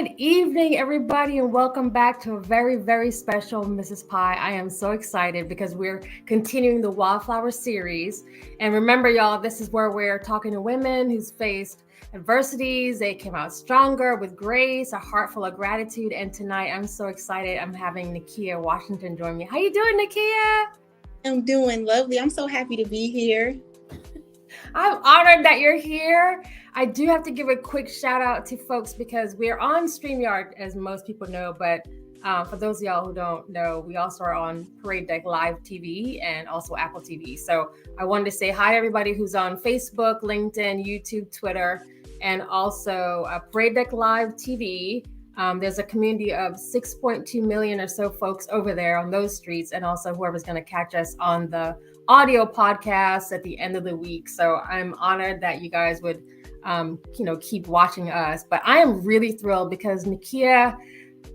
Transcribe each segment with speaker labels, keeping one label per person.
Speaker 1: Good evening, everybody, and welcome back to a very, very special Mrs. Pie. I am so excited because we're continuing the WildFlowers series. And remember, y'all, this is where we're talking to women who's faced adversities. They came out stronger with grace, a heart full of gratitude. And tonight, I'm so excited. I'm having Nikkia Washington join me. How you doing, Nikkia?
Speaker 2: I'm doing lovely. I'm so happy to be here.
Speaker 1: I'm honored that you're here. I do have to give a quick shout out to folks because we're on StreamYard, as most people know. But for those of y'all who don't know, we also are on Parade Deck Live TV and also Apple TV. So I wanted to say hi to everybody who's on Facebook, LinkedIn, YouTube, Twitter, and also Parade Deck Live TV. There's a community of 6.2 million or so folks over there on those streets, and also whoever's going to catch us on the audio podcast at the end of the week. So I'm honored that you guys would, keep watching us. But I am really thrilled because Nikkia,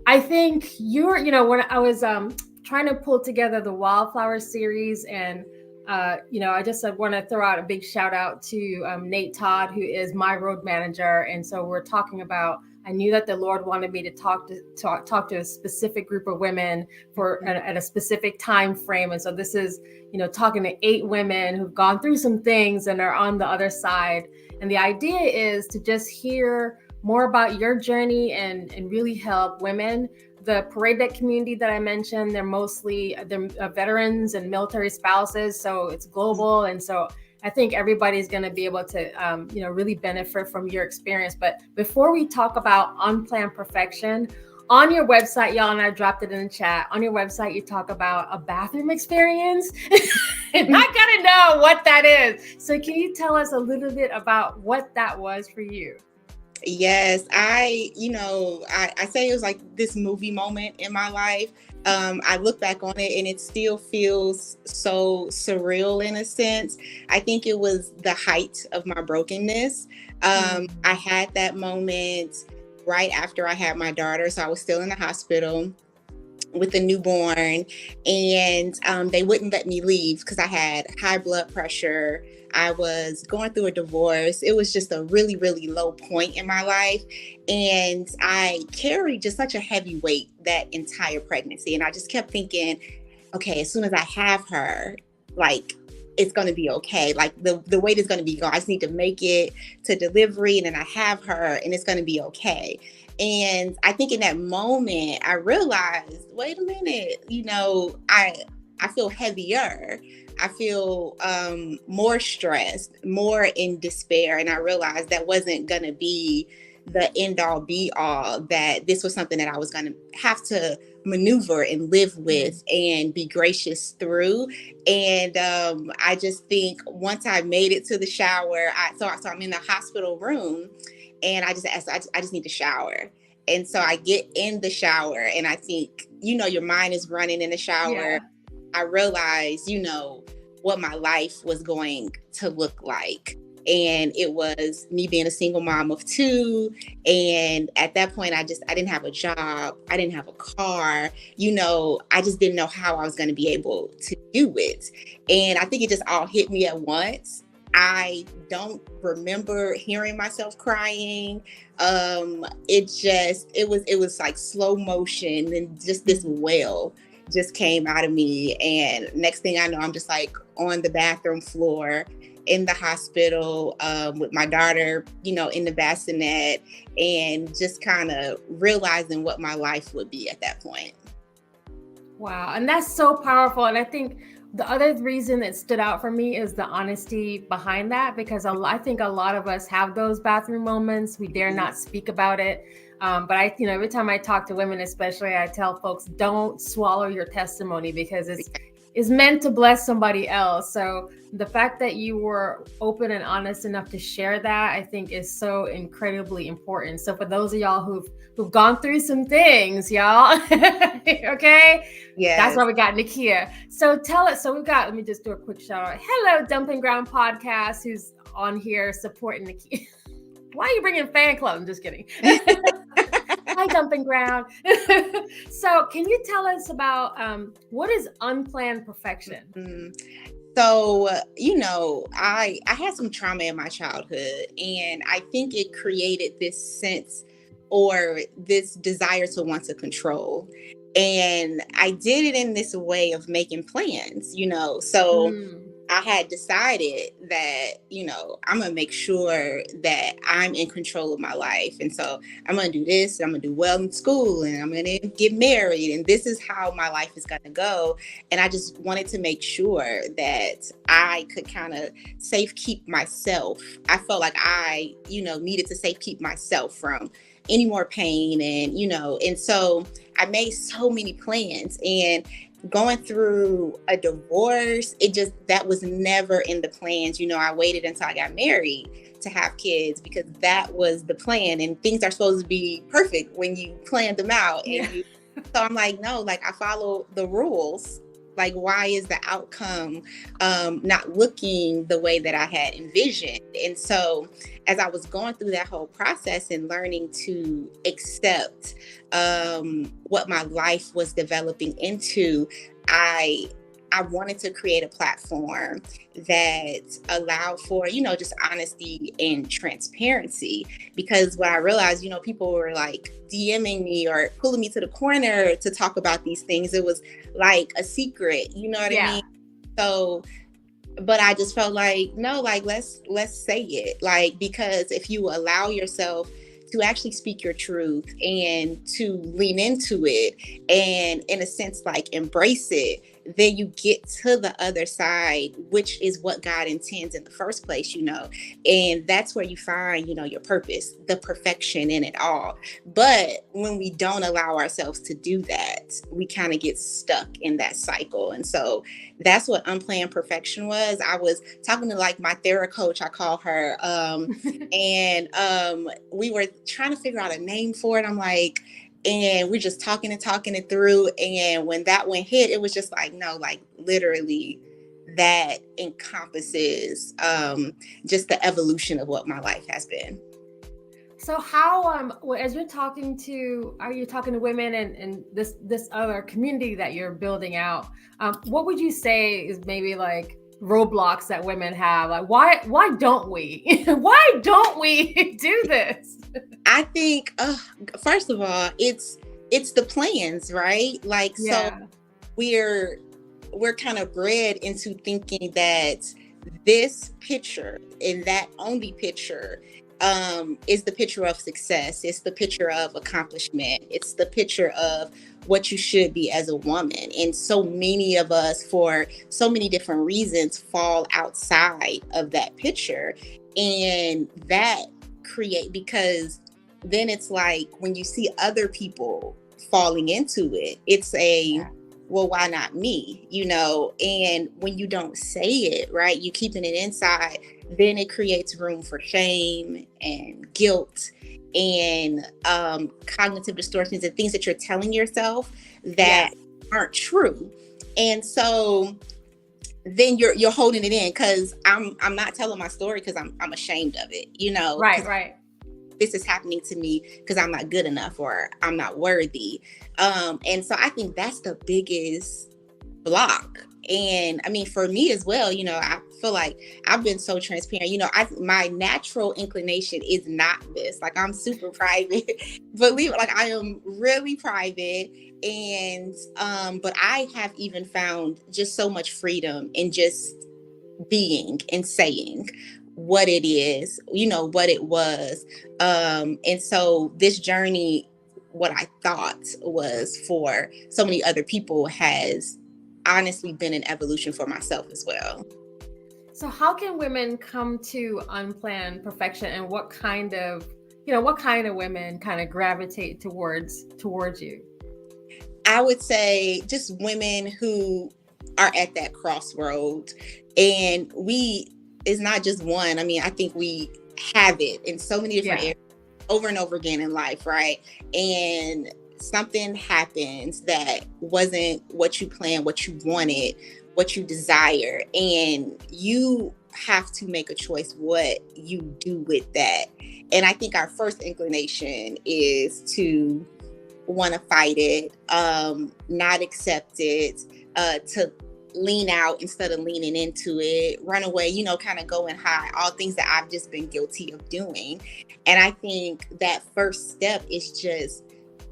Speaker 1: I think you're, when I was trying to pull together the WildFlowers series, and I just want to throw out a big shout out to Nate Todd, who is my road manager. And so we're talking about, I knew that the Lord wanted me to talk to a specific group of women at a specific time frame. And so this is, talking to 8 women who've gone through some things and are on the other side. And the idea is to just hear more about your journey and really help women. The Parade Deck community that I mentioned, they're veterans and military spouses. So it's global. And so I think everybody's going to be able to, really benefit from your experience. But before we talk about unplanned perfection, on your website, y'all, and I dropped it in the chat, on your website, you talk about a bathroom experience. And I got to know what that is. So can you tell us a little bit about what that was for you?
Speaker 2: Yes, I say it was like this movie moment in my life. I look back on it and it still feels so surreal in a sense. I think it was the height of my brokenness. I had that moment right after I had my daughter. So I was still in the hospital with a newborn, and they wouldn't let me leave because I had high blood pressure. I was going through a divorce. It was just a really, really low point in my life. And I carried just such a heavy weight that entire pregnancy. And I just kept thinking, okay, as soon as I have her, like, it's going to be okay. Like the weight is going to be gone. I just need to make it to delivery, and then I have her and it's going to be okay. And I think in that moment, I realized, wait a minute, I feel heavier. I feel more stressed, more in despair. And I realized that wasn't going to be the end all be all, that this was something that I was going to have to maneuver and live with and be gracious through. And I just think once I made it to the shower, so I'm in the hospital room, and I just asked, I just need to shower. And so I get in the shower, and I think, your mind is running in the shower. Yeah. I realized, what my life was going to look like. And it was me being a single mom of 2. And at that point, I didn't have a job. I didn't have a car. I just didn't know how I was going to be able to do it. And I think it just all hit me at once. I don't remember hearing myself crying. It was like slow motion, and just this wail just came out of me. And next thing I know, I'm just like on the bathroom floor in the hospital with my daughter, in the bassinet, and just kind of realizing what my life would be at that point.
Speaker 1: Wow. And that's so powerful. And I think the other reason that stood out for me is the honesty behind that, because I think a lot of us have those bathroom moments. We dare not speak about it. But every time I talk to women, especially, I tell folks, don't swallow your testimony, because it's meant to bless somebody else. So the fact that you were open and honest enough to share that, I think, is so incredibly important. So for those of y'all who've gone through some things, y'all, okay? Yeah, that's why we got Nikkia. So tell us, let me just do a quick shout out. Hello, Dumping Ground Podcast, who's on here supporting Nikkia. Why are you bringing fan club? I'm just kidding. Hi, Dumping Ground. So can you tell us about what is unplanned perfection?
Speaker 2: So, I had some trauma in my childhood, and I think it created this sense or this desire to want to control. And I did it in this way of making plans, so
Speaker 1: Mm.
Speaker 2: I had decided that, I'm going to make sure that I'm in control of my life. And so I'm going to do this, I'm going to do well in school, and I'm going to get married. And this is how my life is going to go. And I just wanted to make sure that I could kind of safe keep myself. I felt like I, needed to safe keep myself from any more pain. And so I made so many plans, and going through a divorce, that was never in the plans. I waited until I got married to have kids because that was the plan, and things are supposed to be perfect when you plan them out.
Speaker 1: Yeah.
Speaker 2: So I'm like, no, like I follow the rules. Like, why is the outcome not looking the way that I had envisioned? And so as I was going through that whole process and learning to accept what my life was developing into, I wanted to create a platform that allowed for, just honesty and transparency. Because what I realized, people were like DMing me or pulling me to the corner to talk about these things. It was like a secret, you know what I mean? So, but I just felt like, no, like, let's say it. Like, because if you allow yourself to actually speak your truth and to lean into it and in a sense, like embrace it, then you get to the other side, which is what God intends in the first place, and that's where you find, your purpose, the perfection in it all. But when we don't allow ourselves to do that, we kind of get stuck in that cycle. And so that's what unplanned perfection was. I was talking to like my therapy coach, I call her, and we were trying to figure out a name for it. I'm like, and we're just talking it through. And when that one hit, it was just like, no, like literally that encompasses just the evolution of what my life has been.
Speaker 1: So how, as are you talking to women and this other community that you're building out, what would you say is maybe like roadblocks that women have? Like, why don't we? Why don't we do this?
Speaker 2: I think, first of all, it's the plans, right? Like, so we're kind of bred into thinking that this picture and that only picture is the picture of success. It's the picture of accomplishment. It's the picture of what you should be as a woman. And so many of us, for so many different reasons, fall outside of that picture. And that because then it's like when you see other people falling into it, it's well, why not me? And when you don't say it, right, you keeping it inside, then it creates room for shame and guilt and cognitive distortions and things that you're telling yourself that aren't true. And so then you're holding it in because I'm not telling my story because I'm ashamed of it,
Speaker 1: Right.
Speaker 2: This is happening to me because I'm not good enough or I'm not worthy. And so I think that's the biggest block. And I mean, for me as well, I feel like I've been so transparent. My natural inclination is not this. Like, I'm super private. Believe it, like I am really private. And but I have even found just so much freedom in just being and saying what it is, what it was. And so this journey, what I thought was for so many other people, has honestly been an evolution for myself as well.
Speaker 1: So how can women come to unplanned perfection, and what kind of women kind of gravitate towards you?
Speaker 2: I would say just women who are at that crossroad, and it's not just one. I mean, I think we have it in so many different areas over and over again in life, right? And something happens that wasn't what you planned, what you wanted, what you desire, and you have to make a choice what you do with that. And I think our first inclination is to want to fight it, not accept it, to lean out instead of leaning into it, run away, kind of go and hide, all things that I've just been guilty of doing. And I think that first step is just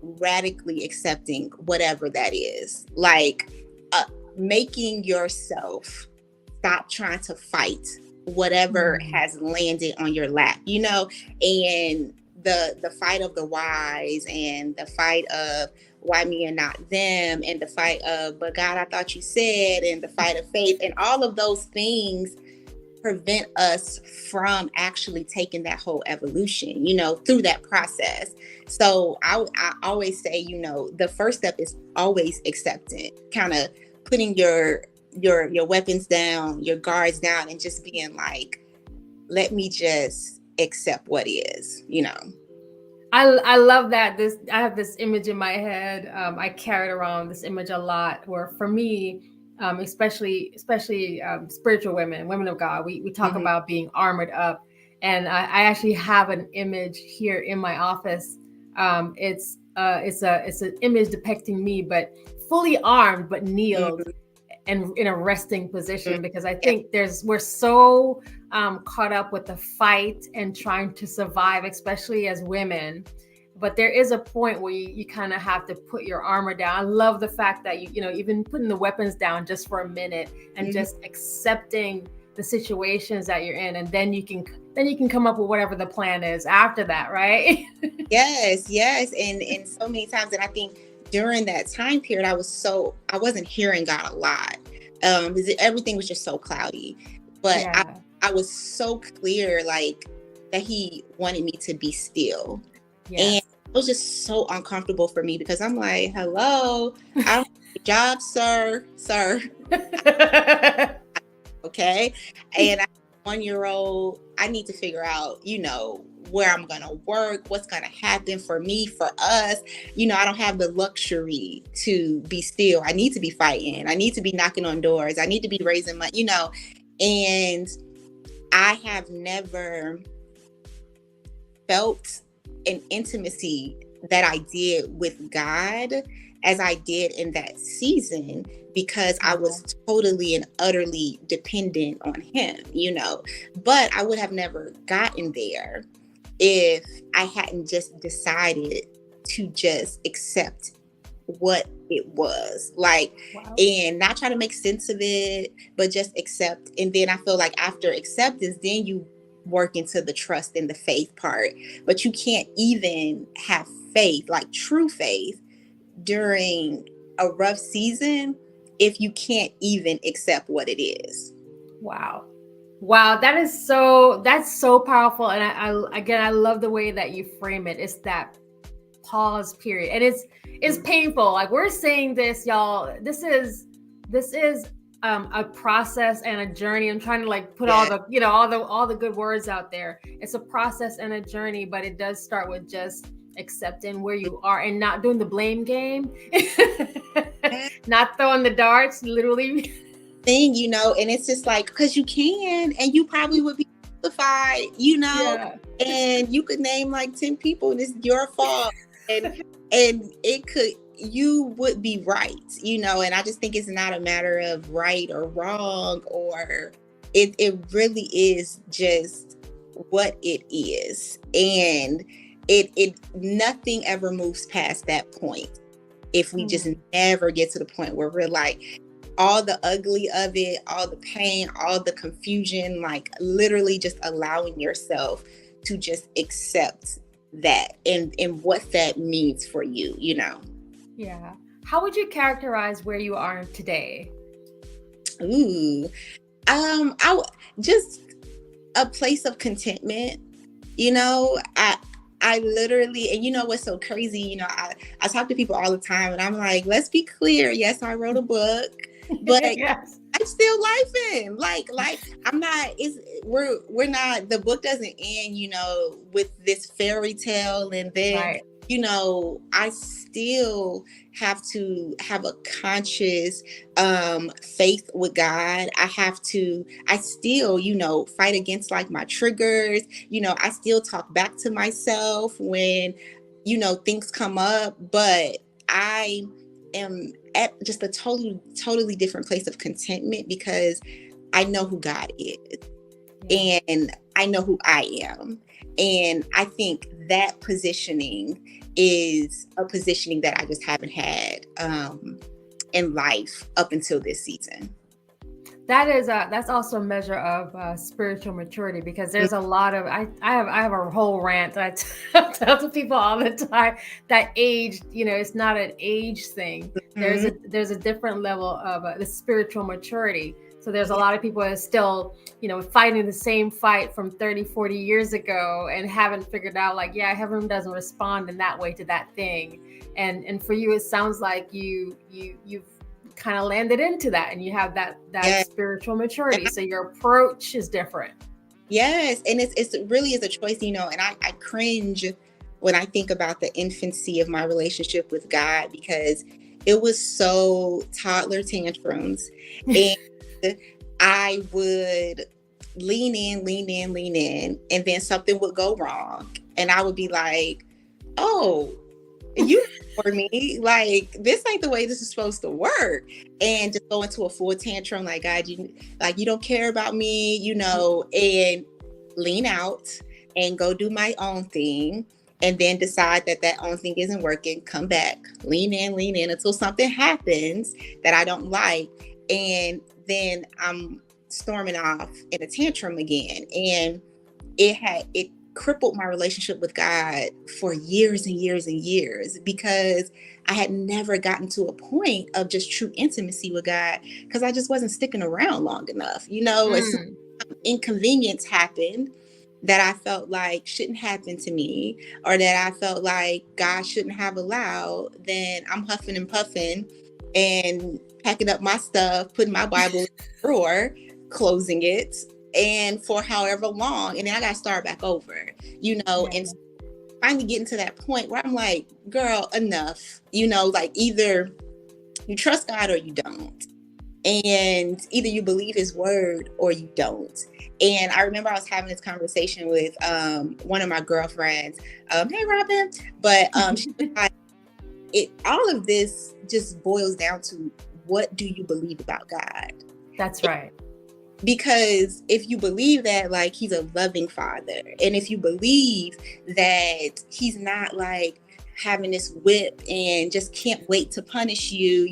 Speaker 2: radically accepting whatever that is. Like making yourself stop trying to fight whatever has landed on your lap, and the fight of the whys and the fight of why me and not them, and the fight of, but God, I thought you said, and the fight of faith, and all of those things prevent us from actually taking that whole evolution, through that process. So I always say, the first step is always accepting, kind of putting your weapons down, your guards down, and just being like, let me just accept what is,
Speaker 1: I love that. I have this image in my head. I carried around this image a lot, where for me, especially spiritual women of God, we talk about being armored up, and I actually have an image here in my office. It's an image depicting me, but fully armed, but kneeled and in a resting position, because I think we're so caught up with the fight and trying to survive, especially as women. But there is a point where you kind of have to put your armor down. I love the fact that even putting the weapons down just for a minute and just accepting the situations that you're in, and then you can come up with whatever the plan is after that, right?
Speaker 2: Yes. And so many times, and I think during that time period, I wasn't hearing God a lot. Because everything was just so cloudy. But I was so clear, like, that he wanted me to be still. Yes. And it was just so uncomfortable for me, because I'm like, hello, I don't have a job, sir. Okay. And I'm a 1-year-old, I need to figure out, where I'm going to work, what's going to happen for me, for us. I don't have the luxury to be still. I need to be fighting. I need to be knocking on doors. I need to be raising money, and I have never felt an intimacy that I did with God as I did in that season, because I was totally and utterly dependent on him, but I would have never gotten there if I hadn't just decided to just accept what it was like, and not try to make sense of it, but just accept. And then I feel like after acceptance, then you work into the trust and the faith part. But you can't even have faith, like true faith, during a rough season if you can't even accept what it is.
Speaker 1: Wow, that's so powerful. And I love the way that you frame it. It's that pause period. And it's painful. Like, we're saying this, y'all, this is a process and a journey. I'm trying to like put all the good words out there. It's a process and a journey, but it does start with just accepting where you are and not doing the blame game, not throwing the darts, literally.
Speaker 2: Thing, and it's just like, because you can, and you probably would be justified, and you could name like 10 people and it's your fault, and you would be right, and I just think it's not a matter of right or wrong, or it really is just what it is, and it nothing ever moves past that point if we just never get to the point where we're like, all the ugly of it, all the pain, all the confusion, like literally just allowing yourself to just accept that and what that means for you,
Speaker 1: Yeah. How would you characterize where you are today?
Speaker 2: Just a place of contentment, I literally, and what's so crazy, I talk to people all the time, and I'm like, let's be clear. Yes, I wrote a book, but
Speaker 1: yes.
Speaker 2: I'm still lifing. Like I'm not. We're not. The book doesn't end, with this fairy tale, and then I still have to have a conscious faith with God. I still, fight against like my triggers. I still talk back to myself when, things come up, but I am at just a totally different place of contentment because I know who God is.
Speaker 1: Yeah.
Speaker 2: And I know who I am. And I think that positioning is a positioning that I just haven't had in life up until this season.
Speaker 1: That's also a measure of spiritual maturity, because there's a lot of I have a whole rant that I tell to people all the time that age, it's not an age thing.
Speaker 2: Mhm.
Speaker 1: There's a different level of the spiritual maturity. So there's a
Speaker 2: Yeah.
Speaker 1: lot of people that are still, fighting the same fight from 30, 40 years ago and haven't figured out, like, yeah, heaven doesn't respond in that way to that thing. And for you, it sounds like you've kind of landed into that, and you have that
Speaker 2: Yeah.
Speaker 1: spiritual maturity. So your approach is different.
Speaker 2: Yes, and it really is a choice, and I cringe when I think about the infancy of my relationship with God, because it was so toddler tantrums, and I would lean in, and then something would go wrong, and I would be like, "Oh, you for me, like, this ain't the way this is supposed to work," and just go into a full tantrum, like, God, you don't care about me, and lean out and go do my own thing, and then decide that own thing isn't working, come back, lean in until something happens that I don't like, and then I'm storming off in a tantrum again. And it crippled my relationship with God for years and years and years, because I had never gotten to a point of just true intimacy with God, because I just wasn't sticking around long enough. As soon
Speaker 1: Mm.
Speaker 2: as inconvenience happened that I felt like shouldn't happen to me, or that I felt like God shouldn't have allowed, then I'm huffing and puffing and packing up my stuff, putting my Bible in the drawer, closing it, and for however long, and then I got to start back over,
Speaker 1: Yeah.
Speaker 2: and finally getting to that point where I'm like, girl, enough, like, either you trust God or you don't, and either you believe his word or you don't. And I remember I was having this conversation with one of my girlfriends, hey Robin, but she was like, all of this just boils down to, what do you believe about God?
Speaker 1: That's right.
Speaker 2: Because if you believe that, like, he's a loving father, and if you believe that he's not like having this whip and just can't wait to punish you,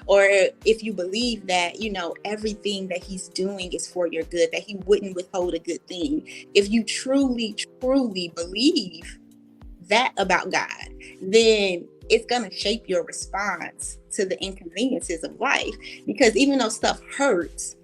Speaker 2: or if you believe that, everything that he's doing is for your good, that he wouldn't withhold a good thing. If you truly believe that about God, then it's going to shape your response to the inconveniences of life. Because even though stuff hurts,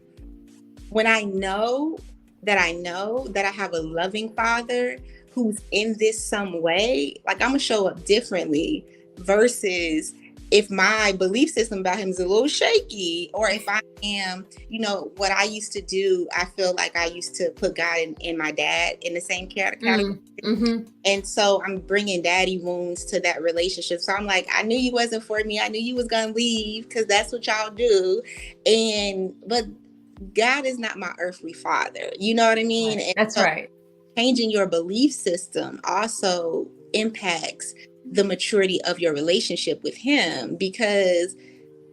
Speaker 2: when I know that I have a loving father who's in this some way, like, I'm gonna show up differently, versus if my belief system about him is a little shaky, or if I am, what I used to do, I feel like I used to put God and my dad in the same category.
Speaker 1: Mm-hmm.
Speaker 2: And so I'm bringing daddy wounds to that relationship. So I'm like, I knew you wasn't for me. I knew you was gonna leave, because that's what y'all do. But God is not my earthly father. You know what I mean?
Speaker 1: Right.
Speaker 2: And
Speaker 1: That's
Speaker 2: so
Speaker 1: right.
Speaker 2: changing your belief system also impacts the maturity of your relationship with him, because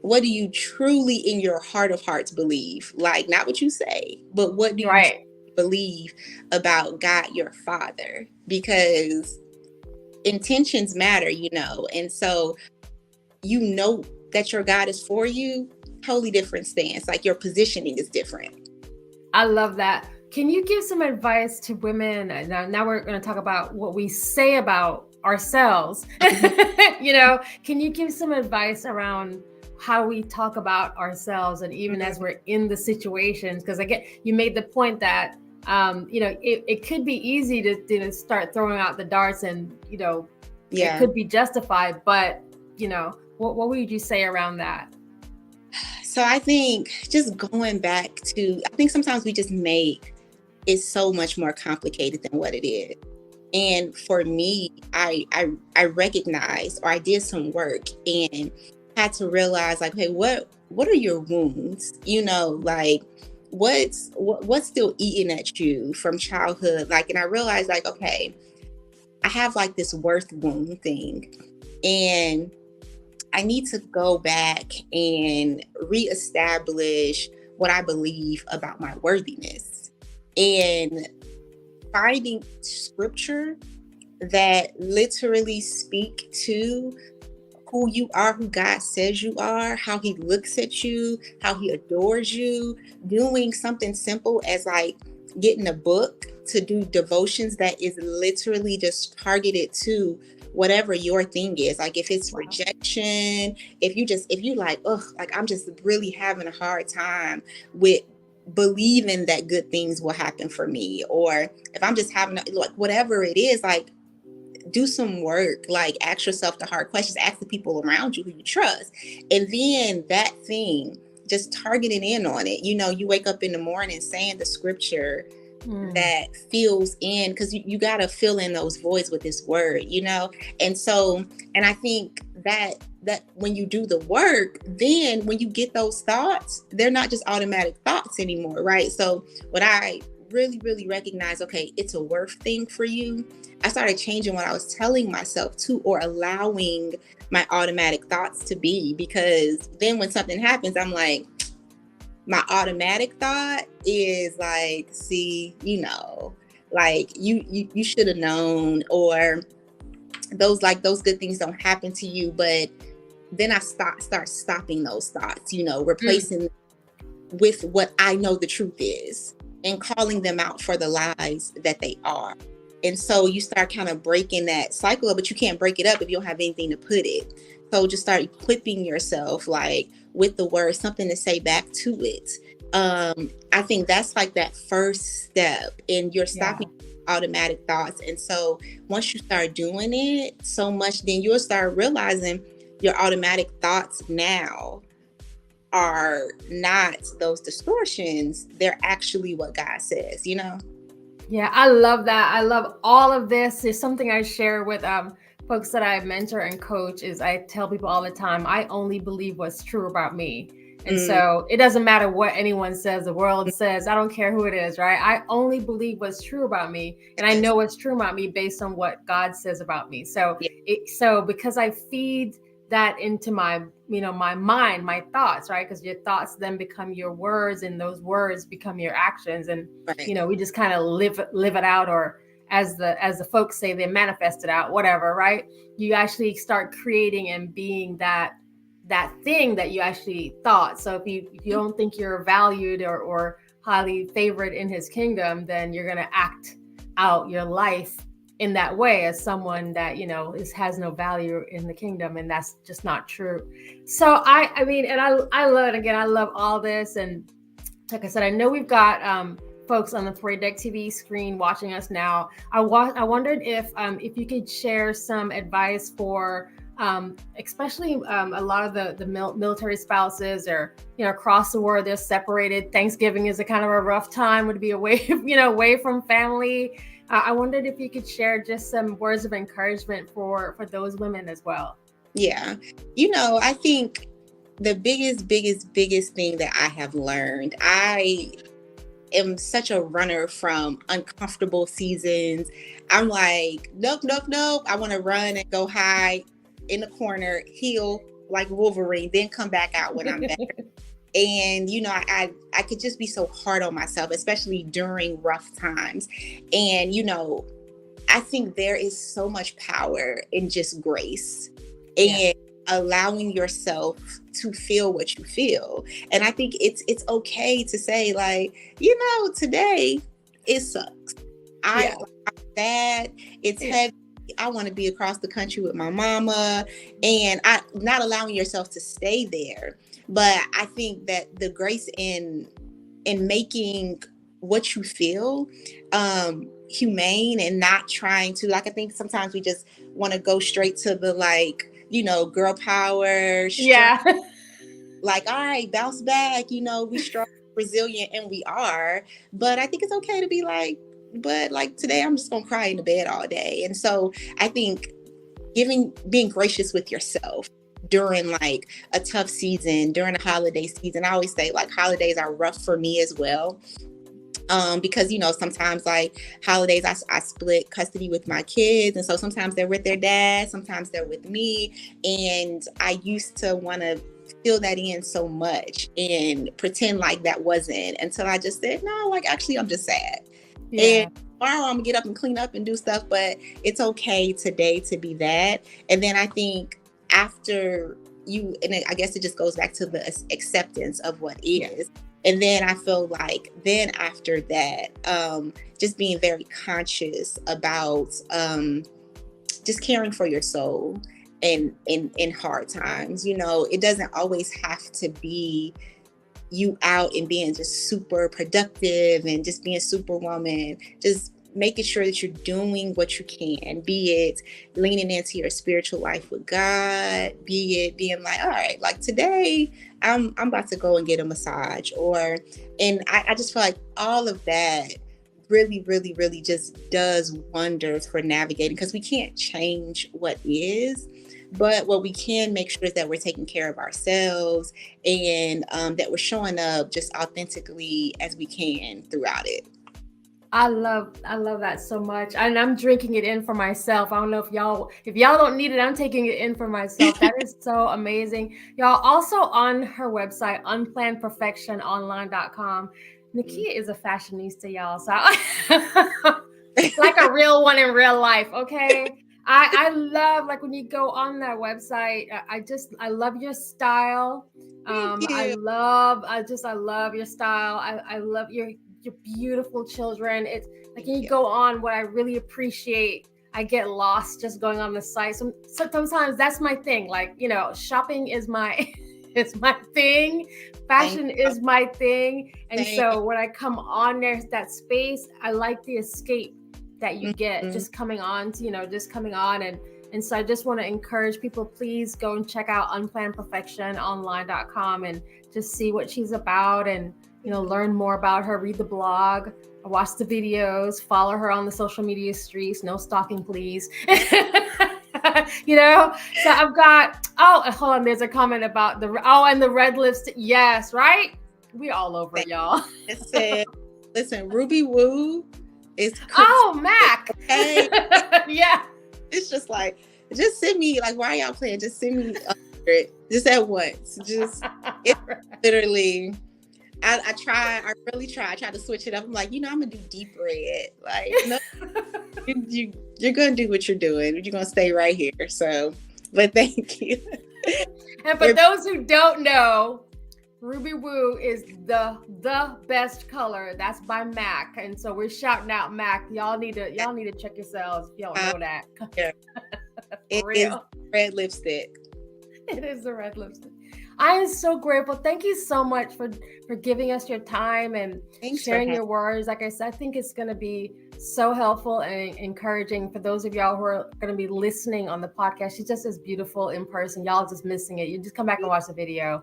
Speaker 2: what do you truly in your heart of hearts believe? Like, not what you say, but what do you
Speaker 1: Right.
Speaker 2: believe about God, your father? Because intentions matter, and so that your God is for you, totally different stance. Like, your positioning is different.
Speaker 1: I love that. Can you give some advice to women? Now we're going to talk about what we say about ourselves. Can you give some advice around how we talk about ourselves, and even as we're in the situations? Because again, you made the point that it could be easy to start throwing out the darts, and it could be justified. But what would you say around that?
Speaker 2: So I think just going back to, I think sometimes we just make it so much more complicated than what it is. And for me, I recognized, or I did some work and had to realize, like, hey, what are your wounds? Like, what's still eating at you from childhood? Like, and I realized, like, okay, I have like this worth wound thing, and I need to go back and reestablish what I believe about my worthiness, and finding scripture that literally speak to who you are, who God says you are, how he looks at you, how he adores you, doing something simple as like getting a book to do devotions that is literally just targeted to whatever your thing is. Like if it's rejection, if you like, ugh, like I'm just really having a hard time with believing that good things will happen for me, or if I'm just having like whatever it is, like do some work, like ask yourself the hard questions, ask the people around you who you trust, and then that thing, just targeting in on it. You know, you wake up in the morning saying the scripture that fills in, because you got to fill in those voids with this word, you know. And so, and I think that when you do the work, then when you get those thoughts, they're not just automatic thoughts anymore, right? So what I really recognize, okay, it's a worth thing for you. I started changing what I was telling myself to, or allowing my automatic thoughts to be, because then when something happens, I'm like, my automatic thought is like, see, you know, like you should have known, or those good things don't happen to you. But then I start stopping those thoughts, you know, replacing with what I know the truth is, and calling them out for the lies that they are. And so you start kind of breaking that cycle up, but you can't break it up if you don't have anything to put it. So just start equipping yourself, like with the word, something to say back to it. I think that's like that first step in your stopping automatic thoughts. And so once you start doing it so much, then you'll start realizing your automatic thoughts now are not those distortions. They're actually what God says, you know?
Speaker 1: Yeah, I love that. I love all of this. It's something I share with folks that I mentor and coach. Is I tell people all the time, I only believe what's true about me. And so it doesn't matter what anyone says, the world says, I don't care who it is, right? I only believe what's true about me. And I know what's true about me based on what God says about me. So so because I feed that into my, you know, my mind, my thoughts, right? Because your thoughts then become your words, and those words become your actions. And, you know, we just kind of live it out, or as the folks say, they manifest it out, whatever, right? You actually start creating and being that thing that you actually thought. So if you don't think you're valued or highly favored in his kingdom, then you're going to act out your life in that way as someone that, you know, has no value in the kingdom. And that's just not true. So I mean, and I love it. Again, I love all this. And like I said, I know we've got folks on the Parade Deck TV screen watching us now. I wondered if you could share some advice for especially a lot of the military spouses, or, you know, across the world, they're separated. Thanksgiving is a kind of a rough time, would be away, you know, away from family. I wondered if you could share just some words of encouragement for those women as well.
Speaker 2: Yeah. You know, I think the biggest thing that I have learned, I am such a runner from uncomfortable seasons. I'm like, nope. I want to run and go hide in the corner, heal like Wolverine, then come back out when I'm better. And, you know, I could just be so hard on myself, especially during rough times. And, you know, I think there is so much power in just grace and allowing yourself to feel what you feel. And I think it's okay to say, like, you know, today it sucks. I'm sad. It's heavy. I want to be across the country with my mama, and not allowing yourself to stay there. But I think that the grace in making what you feel humane, and not trying to, like, I think sometimes we just want to go straight to the, like, you know, girl power, strength, like, all right, bounce back, you know, we strong, resilient, and we are. But I think it's okay to be like, but like today I'm just gonna cry in the bed all day. And so I think being gracious with yourself during like a tough season, during a holiday season. I always say, like, holidays are rough for me as well. Because, sometimes like holidays, I split custody with my kids. And so sometimes they're with their dad, sometimes they're with me. And I used to want to fill that in so much and pretend like that wasn't, until I just said, no, like, actually, I'm just sad.
Speaker 1: Yeah.
Speaker 2: And tomorrow I'm gonna get up and clean up and do stuff, but it's okay today to be that. And then I think after and I guess it just goes back to the acceptance of what is. And then I feel like then after that, just being very conscious about just caring for your soul in hard times. It doesn't always have to be you out and being just super productive and just being superwoman. Just making sure that you're doing what you can, be it leaning into your spiritual life with God, be it being like, all right, like today I'm about to go and get a massage, and I just feel like all of that really, really, really just does wonders for navigating, because we can't change what is, but what we can make sure is that we're taking care of ourselves, and that we're showing up just authentically as we can throughout it.
Speaker 1: I love that so much. And I'm drinking it in for myself. I don't know if y'all don't need it, I'm taking it in for myself. That is so amazing. Y'all, also on her website, unplannedperfectiononline.com, Nikkia is a fashionista, y'all. So like a real one in real life, okay? I love, like, when you go on that website, I love your style. I love your style. I love your beautiful children. It's like, when you go on, what I really appreciate, I get lost just going on the site. So sometimes that's my thing. Like, shopping is my it's my thing. Fashion is my thing. And so when I come on, there's that space. I like the escape that you get just coming on and so I just want to encourage people, please go and check out unplannedperfectiononline.com and just see what she's about, and learn more about her, read the blog, watch the videos, follow her on the social media streets. No stalking, please. So I've got, hold on, there's a comment about and the red lipstick. Yes, right? We all over it, y'all.
Speaker 2: Listen, Ruby Woo is
Speaker 1: Mac.
Speaker 2: Okay.
Speaker 1: Yeah.
Speaker 2: It's just like, just send me, like, why are y'all playing? Just send me just at once. Just, it's literally, I really try. I try to switch it up. I'm like, I'm gonna do deep red. Like, no, you're gonna do what you're doing. You're gonna stay right here. So, but thank you.
Speaker 1: And for those who don't know, Ruby Woo is the best color. That's by MAC, and so we're shouting out MAC. Y'all need to check yourselves if y'all know that.
Speaker 2: Yeah. It is red lipstick.
Speaker 1: It is the red lipstick. I am so grateful. Thank you so much for giving us your time and sharing your words. Like I said, I think it's going to be so helpful and encouraging for those of y'all who are going to be listening on the podcast. She's just as beautiful in person. Y'all just missing it. You just come back and watch the video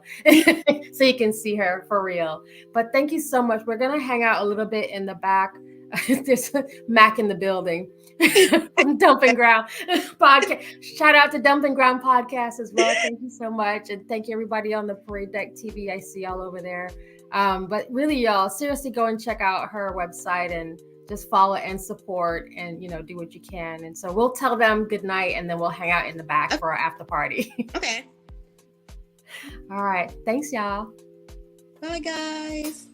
Speaker 1: so you can see her for real. But thank you so much. We're going to hang out a little bit in the back. There's Mac in the building. Dumping Ground podcast. Shout out to Dumping Ground podcast as well. Thank you so much, and thank you everybody on the Parade Deck TV. I see all over there. But really, y'all, seriously, go and check out her website and just follow and support, and do what you can. And so we'll tell them good night, and then we'll hang out in the back for our after party.
Speaker 2: Okay.
Speaker 1: All right. Thanks, y'all.
Speaker 2: Bye, guys.